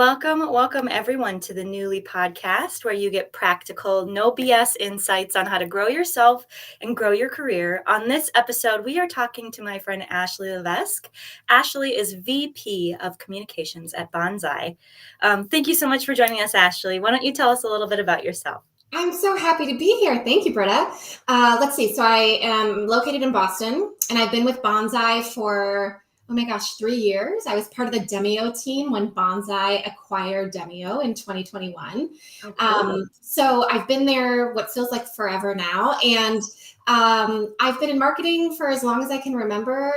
Welcome everyone to the Newly podcast, where you get practical, no BS insights on how to grow yourself and grow your career. On this episode, we are talking to my friend Ashely Levesque. Ashely is VP of Communications at Bonsai. Thank you so much for joining us, Ashely. Why don't you tell us a little bit about yourself? I'm so happy to be here. Thank you, Britta. Let's see. So I am located in Boston, and I've been with Bonsai for, 3 years. I was part of the Demio team when Bonsai acquired Demio in 2021. Oh, cool. So I've been there what feels like forever now. And I've been in marketing for as long as I can remember.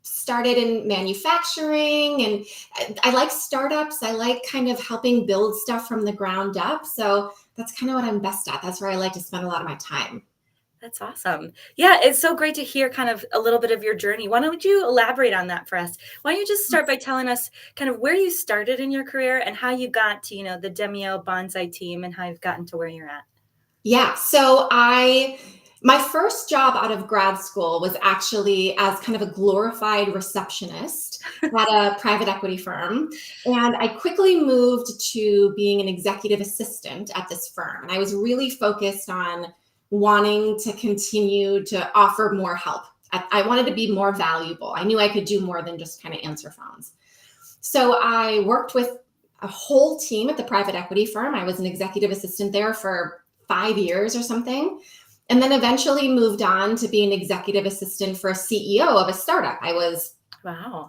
Started in manufacturing, and I like startups. I like kind of helping build stuff from the ground up. So that's kind of what I'm best at. That's where I like to spend a lot of my time. That's awesome. Yeah, it's so great to hear kind of a little bit of your journey. Why don't you elaborate on that for us? Why don't you just start by telling us kind of where you started in your career and how you got to, the Demio Bonsai team and how you've gotten to where you're at? Yeah. My first job out of grad school was actually as kind of a glorified receptionist at a private equity firm. And I quickly moved to being an executive assistant at this firm. And I was really focused on wanting to continue to offer more help. I wanted to be more valuable. I knew I could do more than just kind of answer phones. So I worked with a whole team at the private equity firm. I was an executive assistant there for 5 years or something. And then eventually moved on to be an executive assistant for a CEO of a startup. I was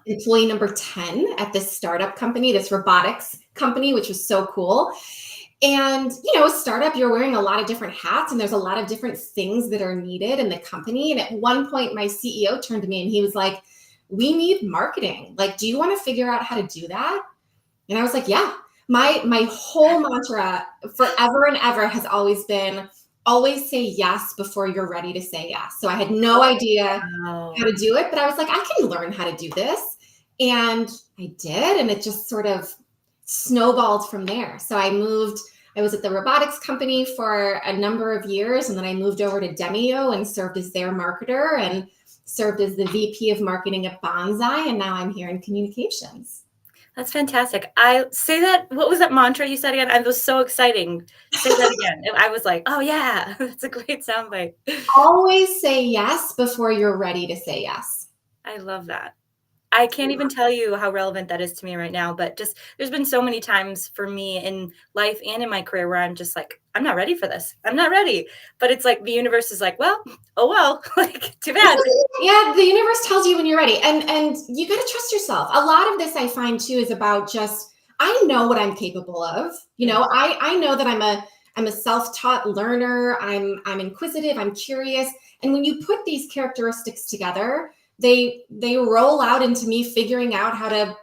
employee number 10 at this startup company, this robotics company, which was so cool. And, a startup, you're wearing a lot of different hats and there's a lot of different things that are needed in the company. And at one point, my CEO turned to me and he was like, "We need marketing. Like, do you want to figure out how to do that?" And I was like, yeah. My whole mantra forever and ever has always been, always say yes before you're ready to say yes. So I had no idea how to do it, but I was like, I can learn how to do this. And I did. And it just sort of snowballed from there. So I was at the robotics company for a number of years. And then I moved over to Demio and served as their marketer and served as the VP of marketing at Bonsai. And now I'm here in communications. That's fantastic. What was that mantra you said again? It was so exciting. Say that again. I was like, oh yeah, that's a great soundbite. Always say yes before you're ready to say yes. I love that. I can't even tell you how relevant that is to me right now, but just there's been so many times for me in life and in my career where I'm just like, I'm not ready for this. I'm not ready. But it's like the universe is like, well, like too bad. Yeah, the universe tells you when you're ready. And you got to trust yourself. A lot of this I find too is about just, I know what I'm capable of. I know that I'm a self-taught learner. I'm inquisitive, I'm curious. And when you put these characteristics together, they roll out into me figuring out how to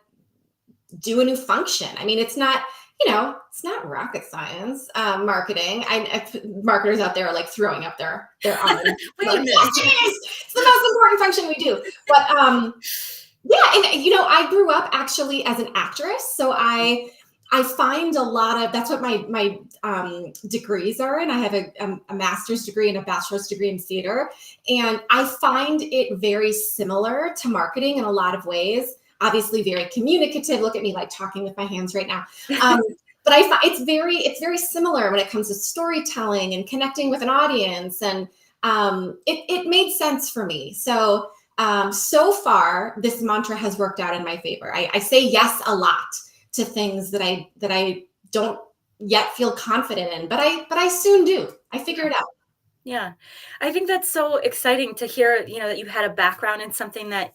do a new function. I mean, it's not rocket science, marketing. Marketers out there are like throwing up their arms. It's the most important function we do. But yeah, and I grew up actually as an actress, so I find a lot of, that's what my degrees are in. I have a master's degree and a bachelor's degree in theater, and I find it very similar to marketing in a lot of ways. Obviously very communicative. Look at me like talking with my hands right now. But I find it's very similar when it comes to storytelling and connecting with an audience. And it made sense for me. So far, this mantra has worked out in my favor. I say yes a lot to things that I don't yet feel confident in, but I soon do. I figure it out. Yeah, I think that's so exciting to hear, that you had a background in something that,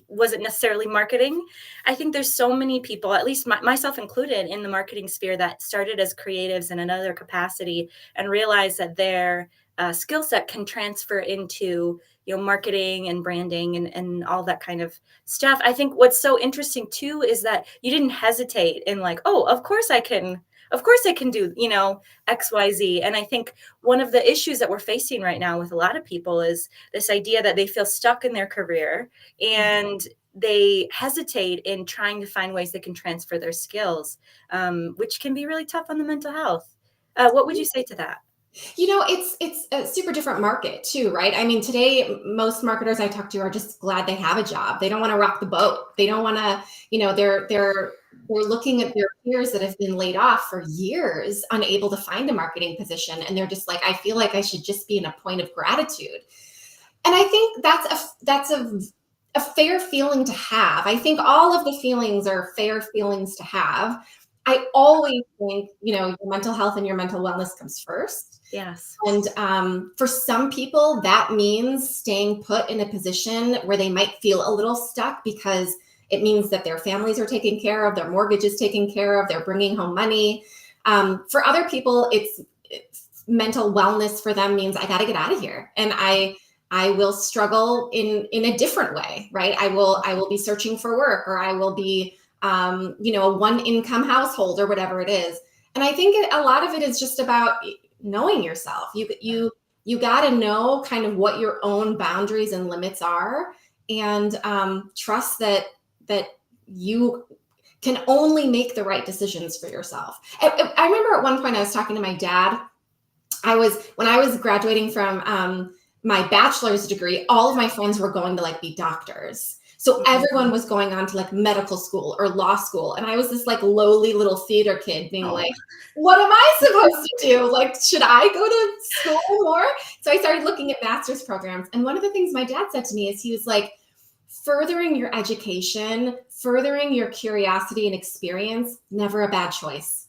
wasn't necessarily marketing. I think there's so many people, at least myself included, in the marketing sphere that started as creatives in another capacity and realized that their skill set can transfer into, marketing and branding and all that kind of stuff. I think what's so interesting too is that you didn't hesitate in like, oh, of course I can do, XYZ. And I think one of the issues that we're facing right now with a lot of people is this idea that they feel stuck in their career and they hesitate in trying to find ways they can transfer their skills, which can be really tough on the mental health. What would you say to that? It's a super different market too, right? I mean, today most marketers I talk to are just glad they have a job. They don't want to rock the boat. They don't want to, they're looking at their peers that have been laid off for years, unable to find a marketing position, and they're just like, I feel like I should just be in a point of gratitude. And I think that's a fair feeling to have. I think all of the feelings are fair feelings to have. I always think, your mental health and your mental wellness comes first. Yes. And for some people, that means staying put in a position where they might feel a little stuck because it means that their families are taken care of, their mortgage is taken care of, they're bringing home money. For other people, it's mental wellness for them means I got to get out of here. And I will struggle in a different way, right? I will be searching for work, or I will be, a one income household, or whatever it is. And I think a lot of it is just about knowing yourself. You got to know kind of what your own boundaries and limits are, and trust that you can only make the right decisions for yourself. I remember at one point I was talking to my dad. When I was graduating from my bachelor's degree, all of my friends were going to like be doctors. So everyone was going on to like medical school or law school. And I was this like lowly little theater kid being like, what am I supposed to do? Like, should I go to school more? So I started looking at master's programs. And one of the things my dad said to me is he was like, furthering your education, furthering your curiosity and experience, never a bad choice.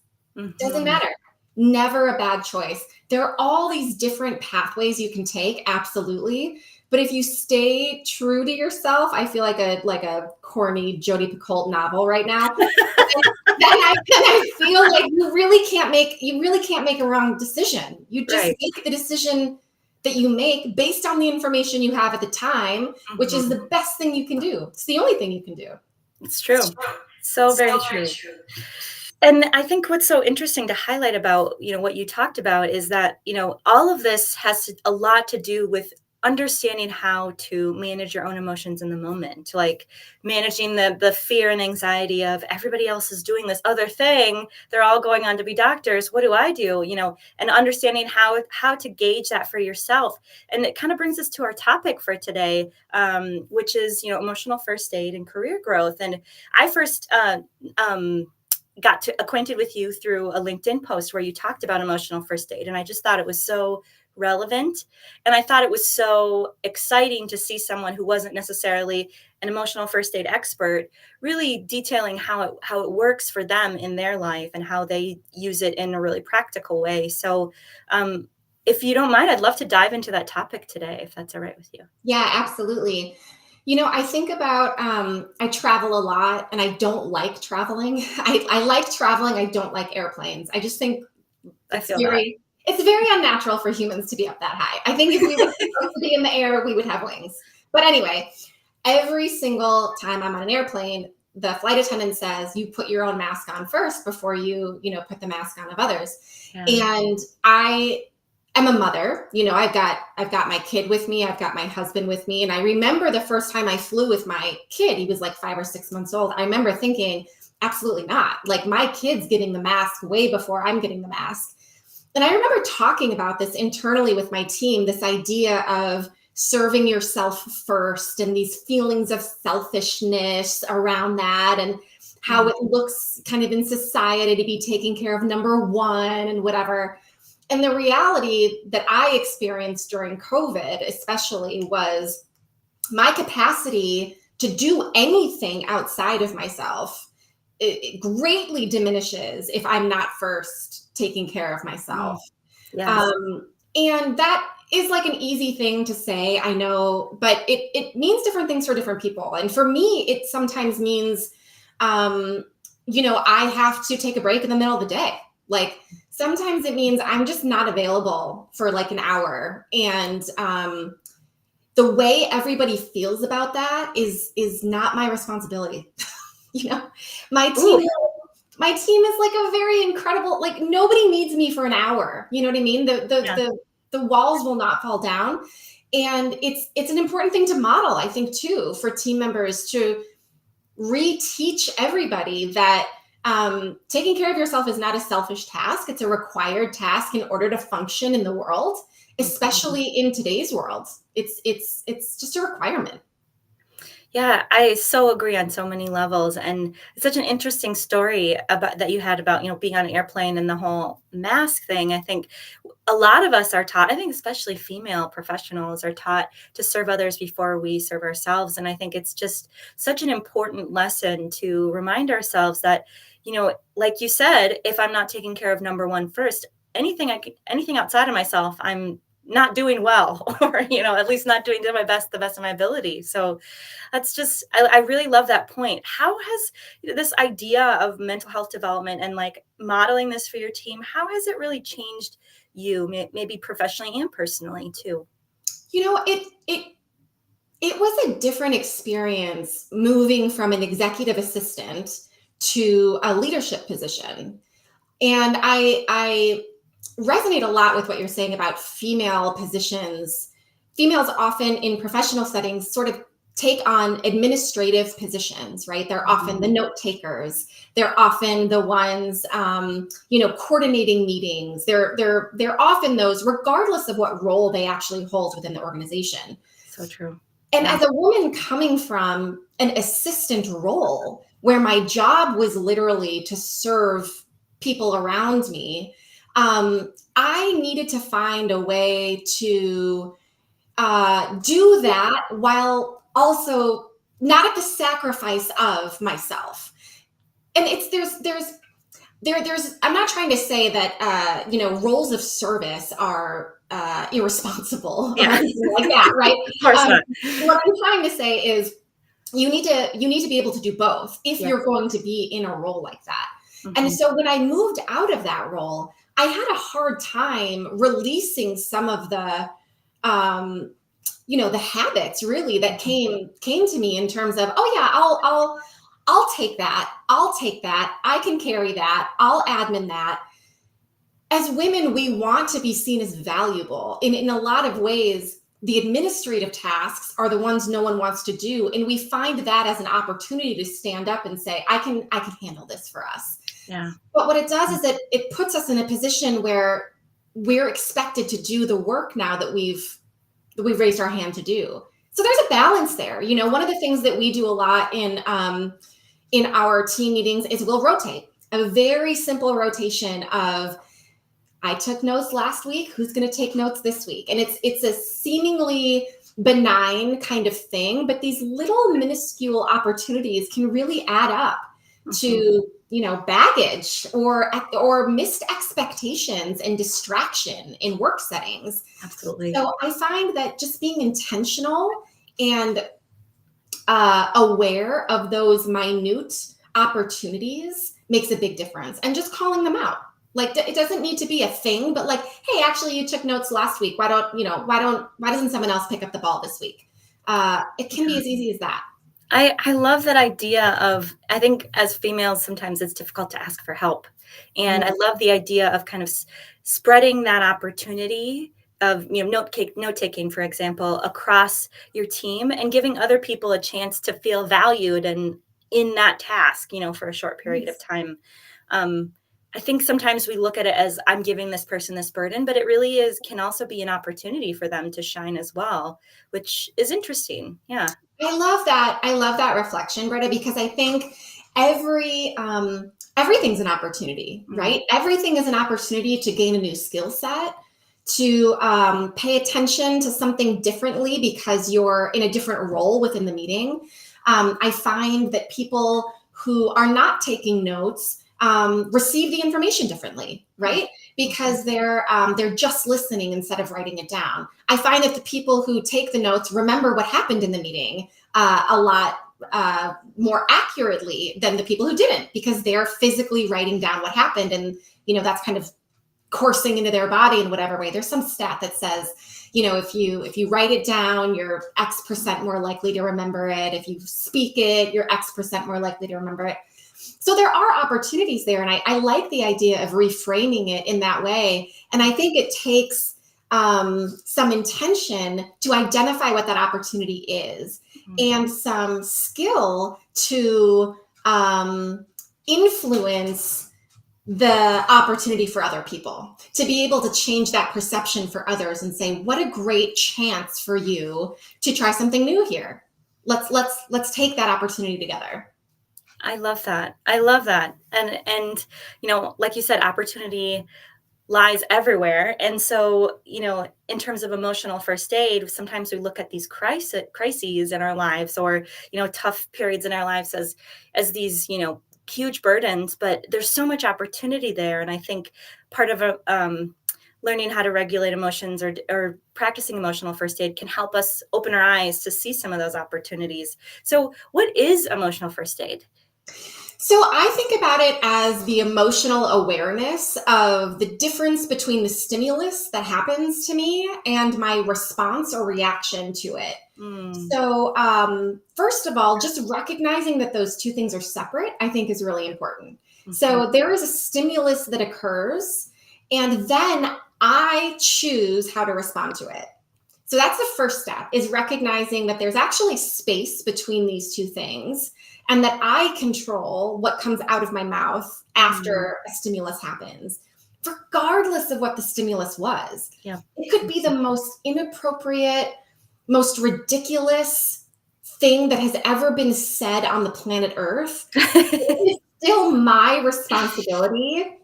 Doesn't matter. Never a bad choice. There are all these different pathways you can take, absolutely. But if you stay true to yourself, I feel like a corny Jodi Picoult novel right now. then I feel like you really can't make a wrong decision. You just make the decision that you make based on the information you have at the time, which is the best thing you can do. It's the only thing you can do. It's true. So very true. And I think what's so interesting to highlight about, what you talked about is that, all of this has a lot to do with understanding how to manage your own emotions in the moment, like managing the fear and anxiety of everybody else is doing this other thing. They're all going on to be doctors. What do I do? And understanding how to gauge that for yourself. And it kind of brings us to our topic for today, which is, emotional first aid and career growth. And I first, got acquainted with you through a LinkedIn post where you talked about emotional first aid. And I just thought it was so relevant. And I thought it was so exciting to see someone who wasn't necessarily an emotional first aid expert really detailing how it works for them in their life and how they use it in a really practical way. So if you don't mind, I'd love to dive into that topic today, if that's all right with you. Yeah, absolutely. I think about, I travel a lot and I don't like traveling. I like traveling. I don't like airplanes. I just think it's very unnatural for humans to be up that high. I think if we were supposed to be in the air, we would have wings. But anyway, every single time I'm on an airplane, the flight attendant says, you put your own mask on first before you put the mask on of others. Yeah. And I'm a mother, I've got my kid with me. I've got my husband with me. And I remember the first time I flew with my kid, he was like 5 or 6 months old. I remember thinking, absolutely not. Like, my kid's getting the mask way before I'm getting the mask. And I remember talking about this internally with my team, this idea of serving yourself first and these feelings of selfishness around that, and how it looks kind of in society to be taking care of number one and whatever. And the reality that I experienced during COVID, especially, was my capacity to do anything outside of myself, it greatly diminishes if I'm not first taking care of myself. Yes. And that is like an easy thing to say, I know, but it means different things for different people. And for me, it sometimes means, I have to take a break in the middle of the day. Like, sometimes it means I'm just not available for like an hour. And the way everybody feels about that is not my responsibility. My team is like a very incredible, like, nobody needs me for an hour. You know what I mean? The walls will not fall down. And it's an important thing to model, I think, too, for team members to reteach everybody that taking care of yourself is not a selfish task. It's a required task in order to function in the world, Mhm. especially in today's world. It's just a requirement. Yeah, I so agree on so many levels, and it's such an interesting story about that you had about, being on an airplane and the whole mask thing. I think a lot of us are taught, I think especially female professionals are taught to serve others before we serve ourselves, and I think it's just such an important lesson to remind ourselves that, like you said, if I'm not taking care of number 1 first, anything outside of myself, I'm not doing well, or, at least not doing to my best the best of my ability. So that's just I really love that point. How has this idea of mental health development and like modeling this for your team, how has it really changed you, maybe professionally and personally too? You know, it was a different experience moving from an executive assistant to a leadership position. And I resonate a lot with what you're saying about female positions. Females often in professional settings sort of take on administrative positions, right? They're often the Mhm. note takers. They're often the ones, coordinating meetings. They're often those, regardless of what role they actually hold within the organization. So true. And Yeah. as a woman coming from an assistant role where my job was literally to serve people around me, I needed to find a way to do that while also not at the sacrifice of myself. And it's there's I'm not trying to say that roles of service are irresponsible or Yeah. anything like that, right? Of course um, not. what I'm trying to say is you need to be able to do both if Yes. you're going to be in a role like that. And Mhm. so when I moved out of that role, I had a hard time releasing some of the um, the habits really that Mhm. came to me in terms of, oh yeah, I'll take that. I'll take that. I can carry that. I'll admin that. As women, we want to be seen as valuable. In a lot of ways, the administrative tasks are the ones no one wants to do. And we find that as an opportunity to stand up and say, I can handle this for us. Yeah. But what it does is it puts us in a position where we're expected to do the work now that we've raised our hand to do. So there's a balance there. One of the things that we do a lot in our team meetings is we'll rotate. A very simple rotation of, I took notes last week, who's going to take notes this week? And it's a seemingly benign kind of thing, but these little minuscule opportunities can really add up Mhm. to baggage or missed expectations and distraction in work settings. Absolutely. So I find that just being intentional and aware of those minute opportunities makes a big difference, and just calling them out. Like, it doesn't need to be a thing, but like, hey, actually you took notes last week. Why doesn't someone else pick up the ball this week? It can be as easy as that. I love that idea of, I think as females, sometimes it's difficult to ask for help. And I love the idea of kind of spreading that opportunity of, note taking, for example, across your team and giving other people a chance to feel valued and in that task, for a short period of Yes. time. Um, I think sometimes we look at it as I'm giving this person this burden, but it really can also be an opportunity for them to shine as well, which is interesting. Yeah. I love that. I love that reflection, Britta, because I think everything's an opportunity, Mm, right? Everything is an opportunity to gain a new skill set, to pay attention to something differently because you're in a different role within the meeting. I find that people who are not taking notes receive the information differently, mm, right? mhm. Because they're just listening instead of writing it down. I find that the people who take the notes remember what happened in the meeting a lot more accurately than the people who didn't, because they're physically writing down what happened, and that's kind of coursing into their body in whatever way. There's some stat that says, if you write it down, you're X% more likely to remember it. If you speak it, you're X% more likely to remember it. So there are opportunities there, and I like the idea of reframing it in that way. And I think it takes some intention to identify what that opportunity is, Mhm. and some skill to influence the opportunity for other people, to be able to change that perception for others and say, what a great chance for you to try something new here. Let's take that opportunity together. I love that. I love that. And like you said, opportunity lies everywhere. And so, in terms of emotional first aid, sometimes we look at these crises in our lives, or, tough periods in our lives as these, huge burdens, but there's so much opportunity there. And I think part of learning how to regulate emotions, or practicing emotional first aid, can help us open our eyes to see some of those opportunities. So what is emotional first aid? So I think about it as the emotional awareness of the difference between the stimulus that happens to me and my response or reaction to it. Mm. So first of all, just recognizing that those two things are separate, I think, is really important. So there is a stimulus that occurs, and then I choose how to respond to it. So that's the first step, is recognizing that there's actually space between these two things, and that I control what comes out of my mouth after a stimulus happens, regardless of what the stimulus was. Yeah. It could be the most inappropriate, most ridiculous thing that has ever been said on the planet Earth. It is still my responsibility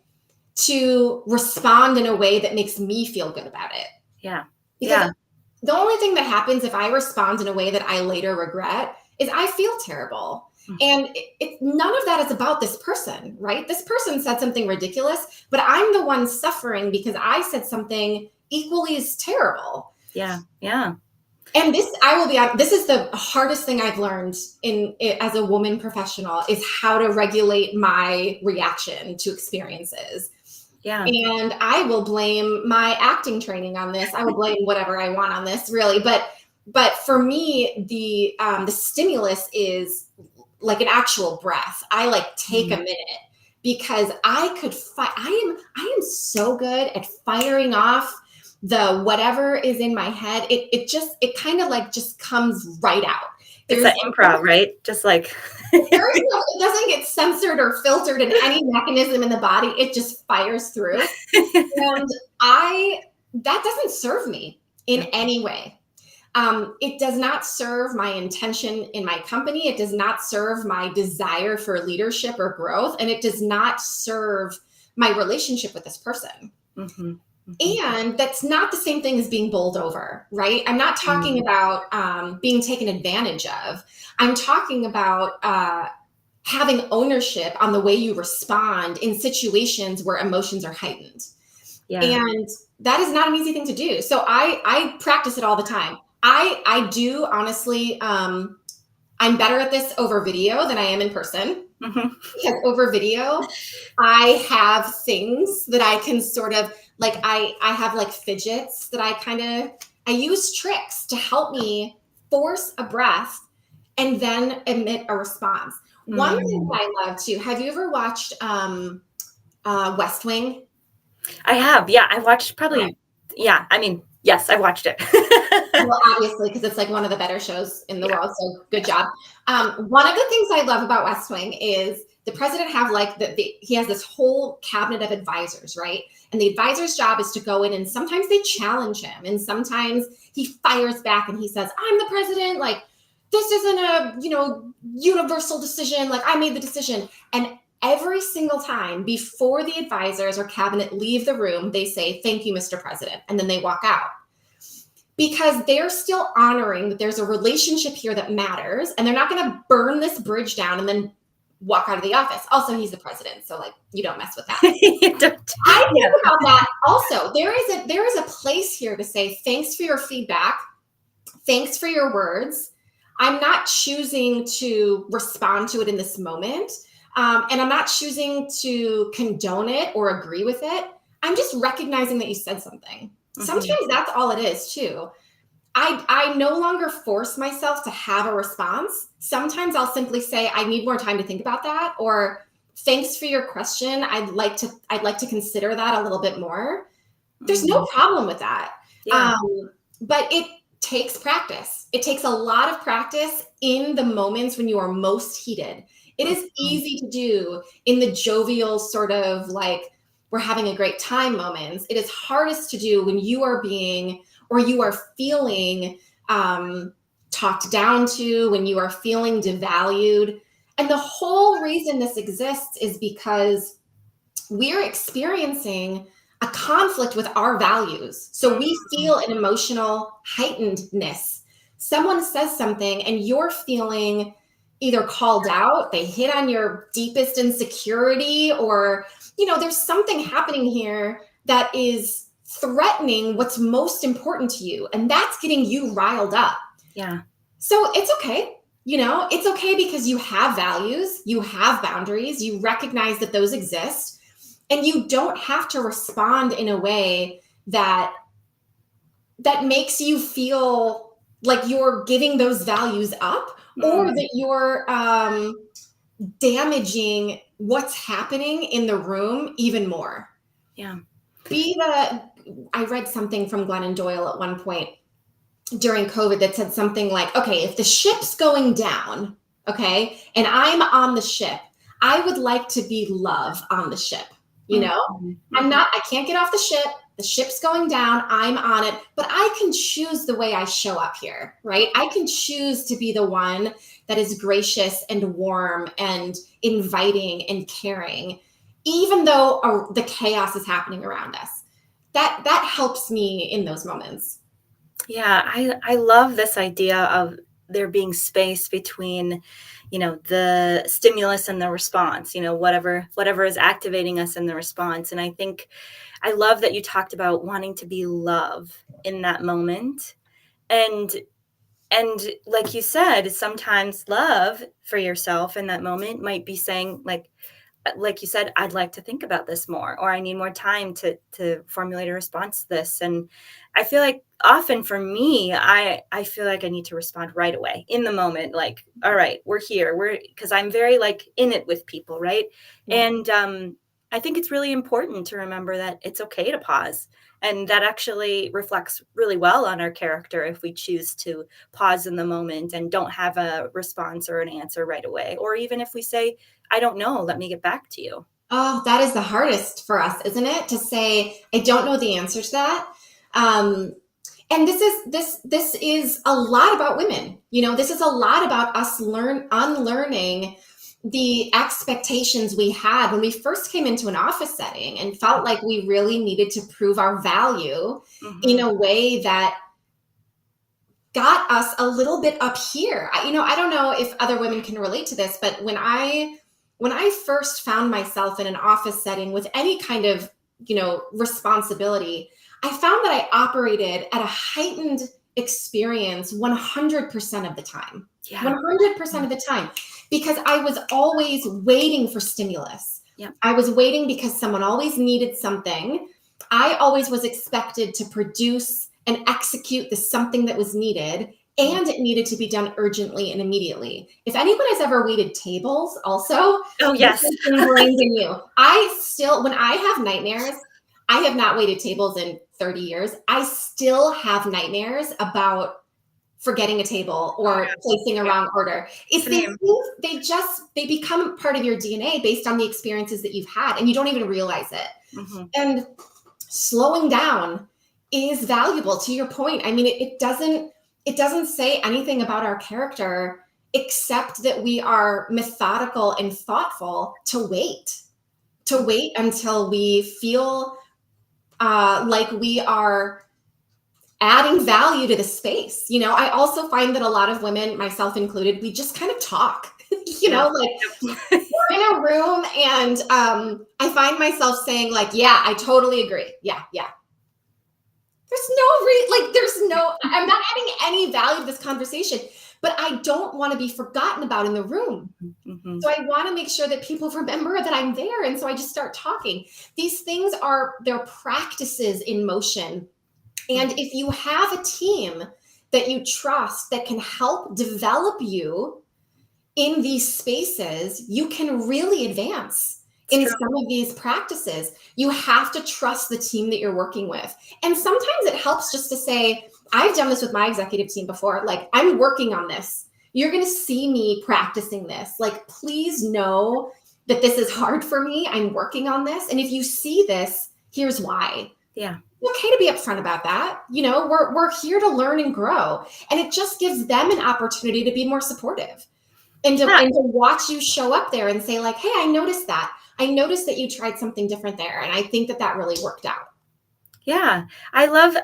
to respond in a way that makes me feel good about it. Yeah. Because Yeah. the only thing that happens if I respond in a way that I later regret is I feel terrible. And none of that is about this person, right? This person said something ridiculous, but I'm the one suffering because I said something equally as terrible. Yeah. Yeah. And this, I will be honest, this is the hardest thing I've learned as a woman professional, is how to regulate my reaction to experiences. Yeah. And I will blame my acting training on this. I will blame whatever I want on this, really. But for me, the stimulus is like an actual breath. I like take a minute, because I could I am so good at firing off the whatever is in my head. It kind of like just comes right out. It's an improv, right? Just like it doesn't get censored or filtered in any mechanism in the body. It just fires through. And that doesn't serve me in any way. It does not serve my intention in my company. It does not serve my desire for leadership or growth. And it does not serve my relationship with this person. Mm-hmm. And that's not the same thing as being bowled over, right? I'm not talking about being taken advantage of. I'm talking about having ownership on the way you respond in situations where emotions are heightened. Yeah. And that is not an easy thing to do. So I practice it all the time. I do, honestly, I'm better at this over video than I am in person. Because over video, I have things that I can sort of, like, I have like fidgets that I use tricks to help me force a breath and then emit a response. One thing that I love too, have you ever watched West Wing? I have. Yeah. I watched probably, yeah. I mean, yes, I watched it. Well, obviously, because it's like one of the better shows in the world. So good job. One of the things I love about West Wing is the president he has this whole cabinet of advisors, right? And the advisor's job is to go in, and sometimes they challenge him, and sometimes he fires back and he says, "I'm the president. Like, this isn't a, universal decision. Like, I made the decision." And every single time before the advisors or cabinet leave the room, they say, "Thank you, Mr. President." And then they walk out. Because they're still honoring that there's a relationship here that matters, and they're not going to burn this bridge down and then walk out of the office. Also, he's the president, so like, you don't mess with that. I think about that also. There is a place here to say, thanks for your feedback, thanks for your words. I'm not choosing to respond to it in this moment, and I'm not choosing to condone it or agree with it. I'm just recognizing that you said something. Sometimes that's all it is too. I no longer force myself to have a response. Sometimes I'll simply say, I need more time to think about that, or thanks for your question. I'd like to consider that a little bit more. There's no problem with that. Yeah. But it takes practice. It takes a lot of practice in the moments when you are most heated. It is Mhm. easy to do in the jovial sort of like we're having a great time moments. It is hardest to do when you are being or you are feeling um, talked down to, when you are feeling devalued. And the whole reason this exists is because we're experiencing a conflict with our values. So we Mhm. feel an emotional heightenedness. Someone says something and you're feeling either called out, they hit on your deepest insecurity, or, there's something happening here that is threatening what's most important to you. And that's getting you riled up. Yeah. So it's okay. It's okay because you have values, you have boundaries, you recognize that those exist, and you don't have to respond in a way that makes you feel like you're giving those values up, or Mm. that you're damaging what's happening in the room even more. Yeah. I read something from Glennon Doyle at one point during COVID that said something like, okay, if the ship's going down, okay, and I'm on the ship, I would like to be love on the ship. You Mhm. know, Mhm. I can't get off the ship. The ship's going down. I'm on it, but I can choose the way I show up here, right? I can choose to be the one that is gracious and warm and inviting and caring, even though the chaos is happening around us. That helps me in those moments. Yeah, I love this idea of there being space between, the stimulus and the response, whatever is activating us in the response. And I think I love that you talked about wanting to be love in that moment. And like you said, sometimes love for yourself in that moment might be saying like you said, I'd like to think about this more, or I need more time to formulate a response to this. And I feel like often for me, I feel like I need to respond right away in the moment. Like, all right, we're here. Because I'm very like in it with people, right? Yeah. And I think it's really important to remember that it's okay to pause. And that actually reflects really well on our character if we choose to pause in the moment and don't have a response or an answer right away. Or even if we say, I don't know. Let me get back to you. Oh, that is the hardest for us, isn't it? To say, I don't know the answer to that. Um, and this is a lot about women. This is a lot about us unlearning the expectations we had when we first came into an office setting and felt like we really needed to prove our value in Mhm. a way that got us a little bit up here. I don't know if other women can relate to this, but when I first found myself in an office setting with any kind of, responsibility, I found that I operated at a heightened experience 100% of the time. Yeah. 100% Mm. of the time, because I was always waiting for stimulus. Yep. I was waiting because someone always needed something. I always was expected to produce and execute the something that was needed, Mm. and it needed to be done urgently and immediately. If anyone has ever waited tables, also, Oh, this yes. is ingrained in you. I still, when I have nightmares, I have not waited tables in 30 years. I still have nightmares about forgetting a table Oh, or yeah. placing a Yeah. wrong order. It's these Same. things, they become part of your DNA based on the experiences that you've had, and you don't even realize it. Mhm. And slowing down is valuable, to your point. I mean, it doesn't say anything about our character except that we are methodical and thoughtful to wait until we feel like we are adding value to the space. I also find that a lot of women, myself included, we just kind of talk. Yeah. Like Yep. we're in a room and I find myself saying like, yeah, I totally agree. Yeah, yeah. I'm not adding any value to this conversation, but I don't want to be forgotten about in the room. Mhm. So I want to make sure that people remember that I'm there. And so I just start talking. These things they're practices in motion. And Mhm. if you have a team that you trust that can help develop you in these spaces, you can really advance It's in true. some of these practices. You have to trust the team that you're working with. And sometimes it helps just to say, I've done this with my executive team before. Like, I'm working on this. You're going to see me practicing this. Like, please know that this is hard for me. I'm working on this. And if you see this, here's why. Yeah. It's okay to be upfront about that. You know, we're here to learn and grow. And it just gives them an opportunity to be more supportive Yeah. and to watch you show up there and say like, hey, I noticed that. I noticed that you tried something different there. And I think that that really worked out. Yeah. I love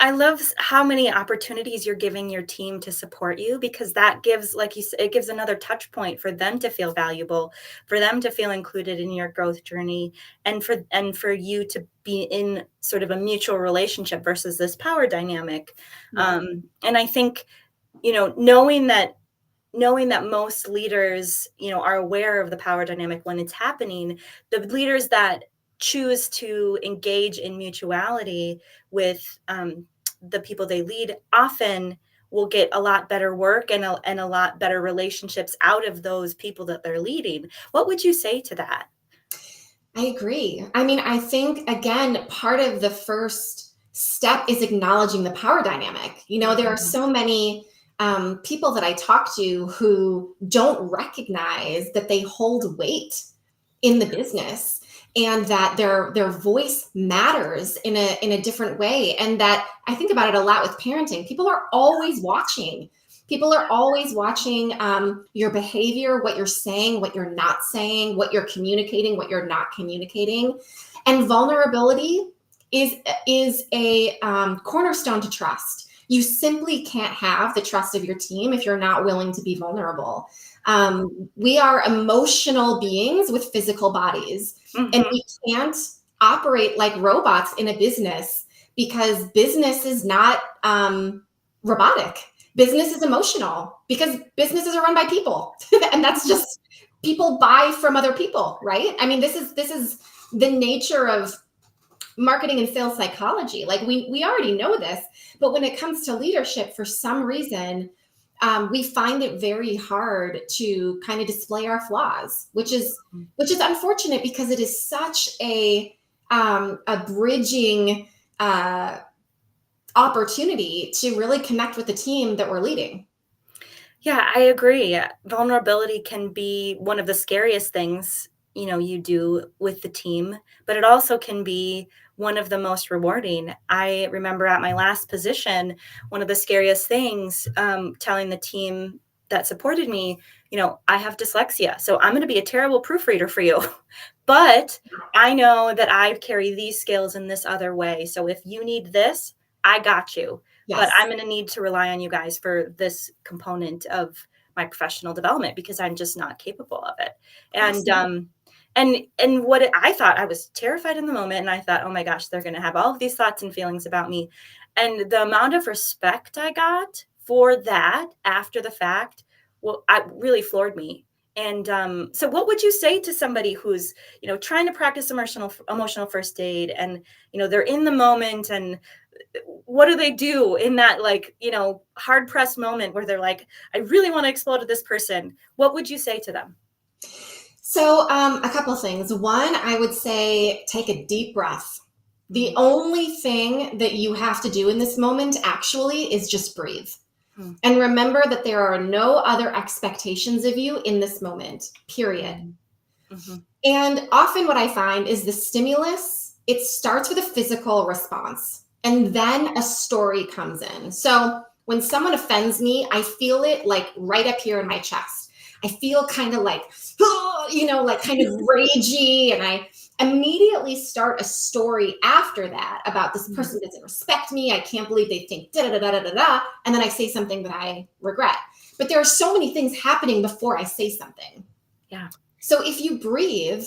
how many opportunities you're giving your team to support you, because that gives, like you said, it gives another touch point for them to feel valuable, for them to feel included in your growth journey, and for you to be in sort of a mutual relationship versus this power dynamic. Yeah. And I think, knowing that most leaders, are aware of the power dynamic when it's happening, the leaders that choose to engage in mutuality with the people they lead often will get a lot better work and a lot better relationships out of those people that they're leading. What would you say to that? I agree. I mean, I think, again, part of the first step is acknowledging the power dynamic. You know, there are Mhm. so many people that I talk to who don't recognize that they hold weight in the business and that their voice matters in a different way. And that I think about it a lot with parenting. People are always watching. People are always watching your behavior, what you're saying, what you're not saying, what you're communicating, what you're not communicating. And vulnerability is a cornerstone to trust. You simply can't have the trust of your team if you're not willing to be vulnerable. We are emotional beings with physical bodies, and Mhm. we can't operate like robots in a business because business is not robotic. Business is emotional because businesses are run by people, and that's just people buy from other people, right? I mean, this is the nature of marketing and sales psychology. Like we already know this, but when it comes to leadership, for some reason, we find it very hard to kind of display our flaws, which is unfortunate because it is such a bridging opportunity to really connect with the team that we're leading. Yeah, I agree. Vulnerability can be one of the scariest things, you do with the team, but it also can be one of the most rewarding. I remember at my last position, one of the scariest things, telling the team that supported me, I have dyslexia, so I'm going to be a terrible proofreader for you. But I know that I carry these skills in this other way. So if you need this, I got you, but I'm Yes. going to need to rely on you guys for this component of my professional development because I'm just not capable of it. And Absolutely. I thought, I was terrified in the moment, and I thought, oh my gosh, they're going to have all of these thoughts and feelings about me. And the amount of respect I got for that after the fact, well, I really floored me. And so, what would you say to somebody who's trying to practice emotional first aid, and they're in the moment, and what do they do in that, like, hard pressed moment where they're like, I really want to explode at this person? What would you say to them? So, a couple of things. One, I would say take a deep breath. The Mm, only thing that you have to do in this moment actually is just breathe. mm, And remember that there are no other expectations of you in this moment, period. mm, mhm, And often what I find is the stimulus, it starts with a physical response and then a story comes in. So when someone offends me, I feel it like right up here in my chest. I feel kind of like, like kind of ragey. And I immediately start a story after that about this mm. person doesn't respect me. I can't believe they think da da da da da da. And then I say something that I regret. But there are so many things happening before I say something. Yeah. So if you breathe,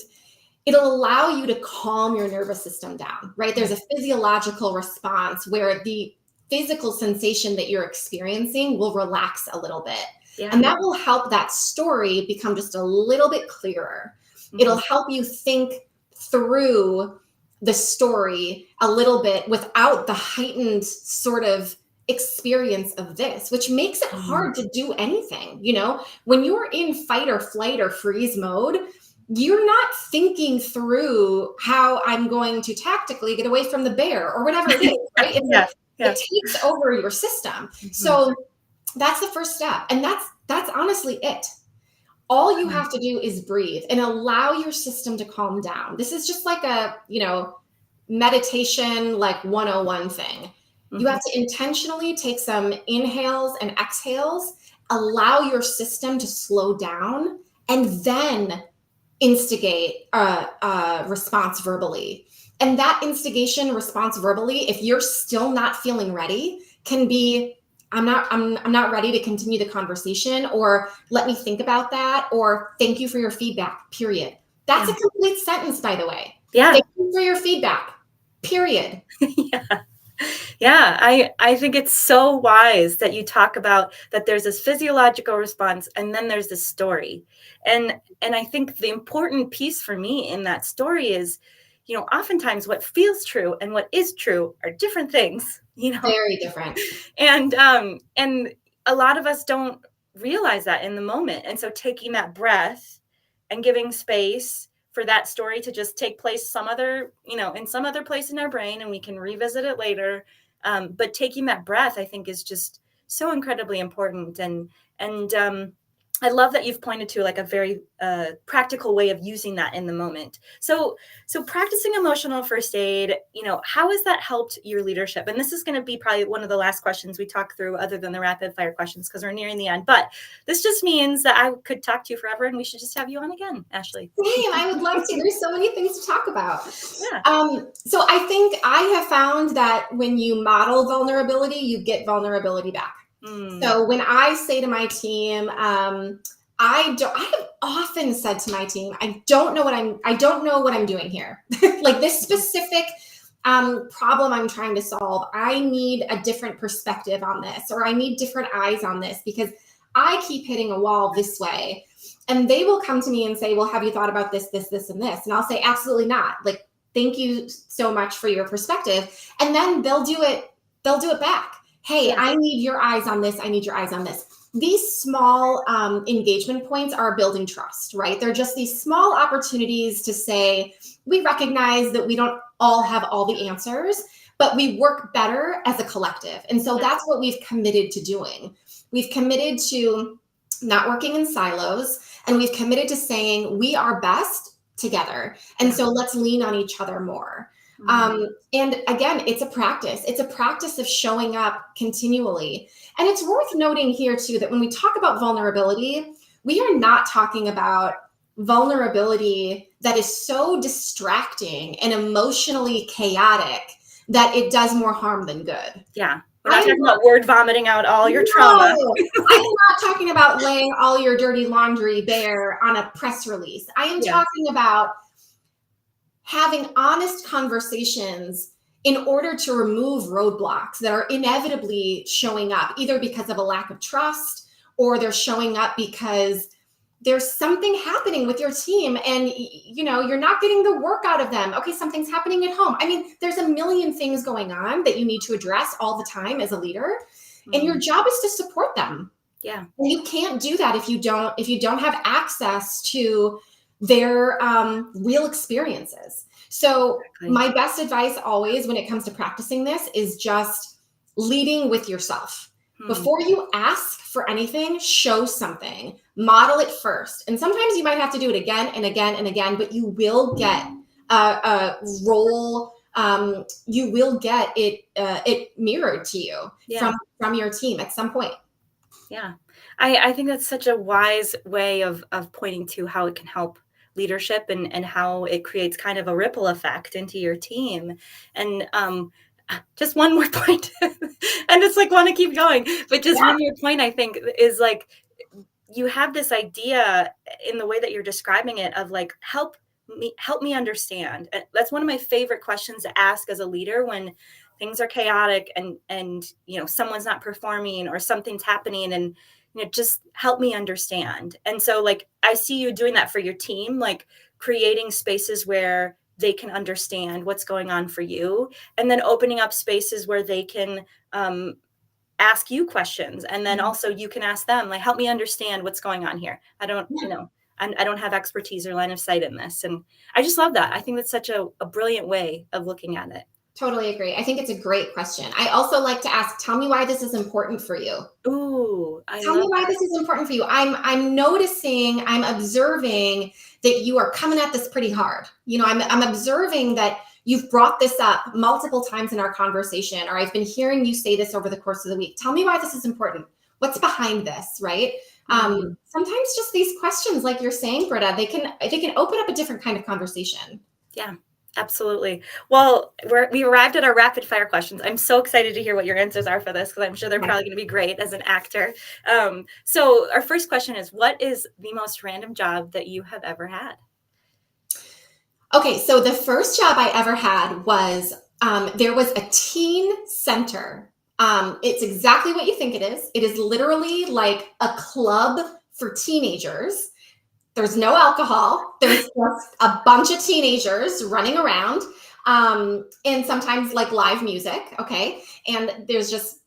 it'll allow you to calm your nervous system down, right? There's Mm, a physiological response where the physical sensation that you're experiencing will relax a little bit. yeah. And that will help that story become just a little bit clearer. It'll Mhm, help you think through the story a little bit without the heightened sort of experience of this, which makes it mm. hard to do anything. When you're in fight or flight or freeze mode, you're not thinking through how I'm going to tactically get away from the bear or whatever it is, right? It's like Yeah. it Yeah. takes over your system. Mhm. So That's the first step. And that's honestly it. All you have to do is breathe and allow your system to calm down. This is just like a, meditation like 101 thing. You Mhm. have to intentionally take some inhales and exhales, allow your system to slow down, and then instigate a response verbally. And that instigation response verbally, if you're still not feeling ready, can be I'm not ready to continue the conversation, or let me think about that, or thank you for your feedback, period. Yeah. That's a complete sentence, by the way. Yeah. Thank you for your feedback, period. Yeah. Yeah, I think it's so wise that you talk about that there's this physiological response and then there's this story. And I think the important piece for me in that story is, oftentimes what feels true and what is true are different things, Very different. and a lot of us don't realize that in the moment. And so taking that breath and giving space for that story to just take place some other, in some other place in our brain, and we can revisit it later. But taking that breath, I think, is just so incredibly important. And I love that you've pointed to like a very practical way of using that in the moment. So practicing emotional first aid, how has that helped your leadership? And this is going to be probably one of the last questions we talk through, other than the rapid fire questions, because we're nearing the end. But this just means that I could talk to you forever, and we should just have you on again, Ashely. Same, I would love to. There's so many things to talk about. Yeah. So I think I have found that when you model vulnerability, you get vulnerability back. Mm, So when I say to my team, I have often said to my team, I don't know what I'm doing here. Like this specific problem I'm trying to solve, I need a different perspective on this, or I need different eyes on this, because I keep hitting a wall this way. And they will come to me and say, well, have you thought about this, this, this, and this? And I'll say, absolutely not. Like, thank you so much for your perspective. And then they'll do it back. Hey, yeah. I need your eyes on this. I need your eyes on this. These small engagement points are building trust, right? They're just these small opportunities to say, we recognize that we don't all have all the answers, but we work better as a collective. And so Yeah. that's what we've committed to doing. We've committed to not working in silos, and we've committed to saying we are best together. And Yeah. so let's lean on each other more. Mm, And again, it's a practice. It's a practice of showing up continually. And it's worth noting here, too, that when we talk about vulnerability, we are not talking about vulnerability that is so distracting and emotionally chaotic that it does more harm than good. yeah. We're I not am talking about word vomiting out all your trauma. No, I am not talking about laying all your dirty laundry bare on a press release. I am Yeah. talking about having honest conversations in order to remove roadblocks that are inevitably showing up, either because of a lack of trust, or they're showing up because there's something happening with your team and you're not getting the work out of them. Okay, something's happening at home. I mean, there's a million things going on that you need to address all the time as a leader, and your Mm, job is to support them. yeah. And you can't do that if you don't have access to their real experiences. So Exactly. my best advice always when it comes to practicing this is just leading with yourself. Hmm. Before you ask for anything, show something, model it first. And sometimes you might have to do it again and again and again, but you will get a role. You will get it mirrored to you Yeah. from your team at some point. Yeah. I think that's such a wise way of pointing to how it can help leadership, and how it creates kind of a ripple effect into your team. And just one more point, and it's like want to keep going, but just Yeah. one more point I think is like you have this idea in the way that you're describing it of like help me understand. And that's one of my favorite questions to ask as a leader when things are chaotic, and someone's not performing or something's happening, and just help me understand. And so like I see you doing that for your team, like creating spaces where they can understand what's going on for you, and then opening up spaces where they can ask you questions, and then also you can ask them, like, help me understand what's going on here. I don't I don't have expertise or line of sight in this. And I just love that. I think that's such a brilliant way of looking at it. Totally agree. I think it's a great question. I also like to ask, tell me why this is important for you. Ooh, you. I Tell me love why that. this is important for you. I'm noticing, I'm observing that you are coming at this pretty hard. I'm observing that you've brought this up multiple times in our conversation, or I've been hearing you say this over the course of the week. Tell me why this is important. What's behind this, right? Mhm. Sometimes just these questions, like you're saying, Britta, they can open up a different kind of conversation. Yeah, absolutely. Well, we arrived at our rapid fire questions. I'm so excited to hear what your answers are for this because I'm sure they're Okay. probably going to be great as an actor. So our first question is, what is the most random job that you have ever had? Okay, so the first job I ever had was there was a teen center. It's exactly what you think it is. It is literally like a club for teenagers. There's no alcohol. There's just a bunch of teenagers running around, and sometimes like live music. Okay, and there's just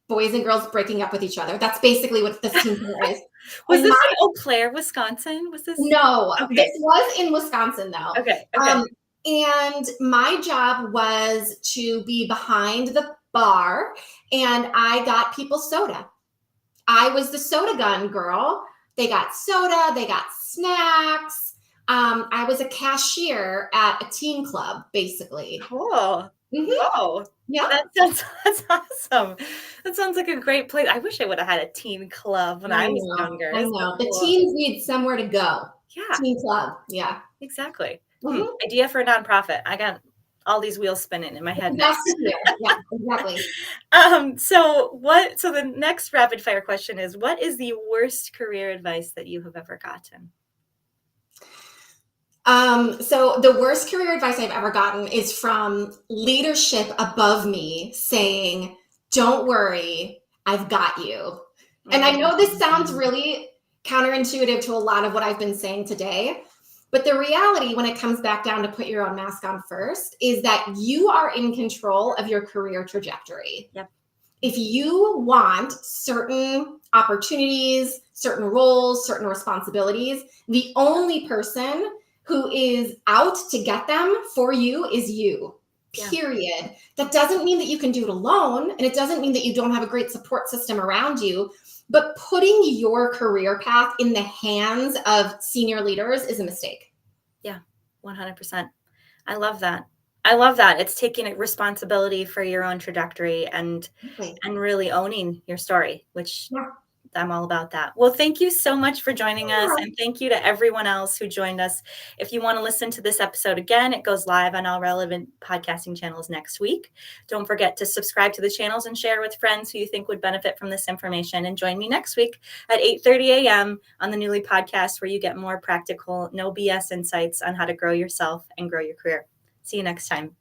boys and girls breaking up with each other. That's basically what this teen center is. Was And this in Eau Claire, Wisconsin? Was this? No, this Okay. was in Wisconsin though. Okay. Okay. Um, and my job was to be behind the bar and I got people soda. I was the soda gun girl. They got soda, they got snacks. I was a cashier at a teen club, basically. Cool. Hmm. Whoa. Yeah, That's awesome. That sounds like a great place. I wish I would have had a teen club when I I was know. younger. I Isn't that know. The cool? teens need somewhere to go. Yeah, Teen club. Yeah. exactly. Hmm. Idea for a nonprofit. I got all these wheels spinning in my head now. That's to hear. Yeah, exactly. So the next rapid fire question is, what is the worst career advice that you have ever gotten? So the worst career advice I've ever gotten is from leadership above me saying, "Don't worry, I've got you." And I know this sounds Mhm. really counterintuitive to a lot of what I've been saying today, but the reality when it comes back down to put your own mask on first is that you are in control of your career trajectory. Yep. If you want certain opportunities, certain roles, certain responsibilities, the only person who is out to get them for you is you. Yeah. Period. That doesn't mean that you can do it alone, and it doesn't mean that you don't have a great support system around you. But putting your career path in the hands of senior leaders is a mistake. Yeah. 100%. I love that. I love that. It's taking responsibility for your own trajectory Exactly. and really owning your story, which Yeah. I'm all about that. Well, thank you so much for joining us. Yeah. And thank you to everyone else who joined us. If you want to listen to this episode again, it goes live on all relevant podcasting channels next week. Don't forget to subscribe to the channels and share with friends who you think would benefit from this information. And join me next week at 8:30 a.m. on the Newly podcast, where you get more practical, no BS insights on how to grow yourself and grow your career. See you next time.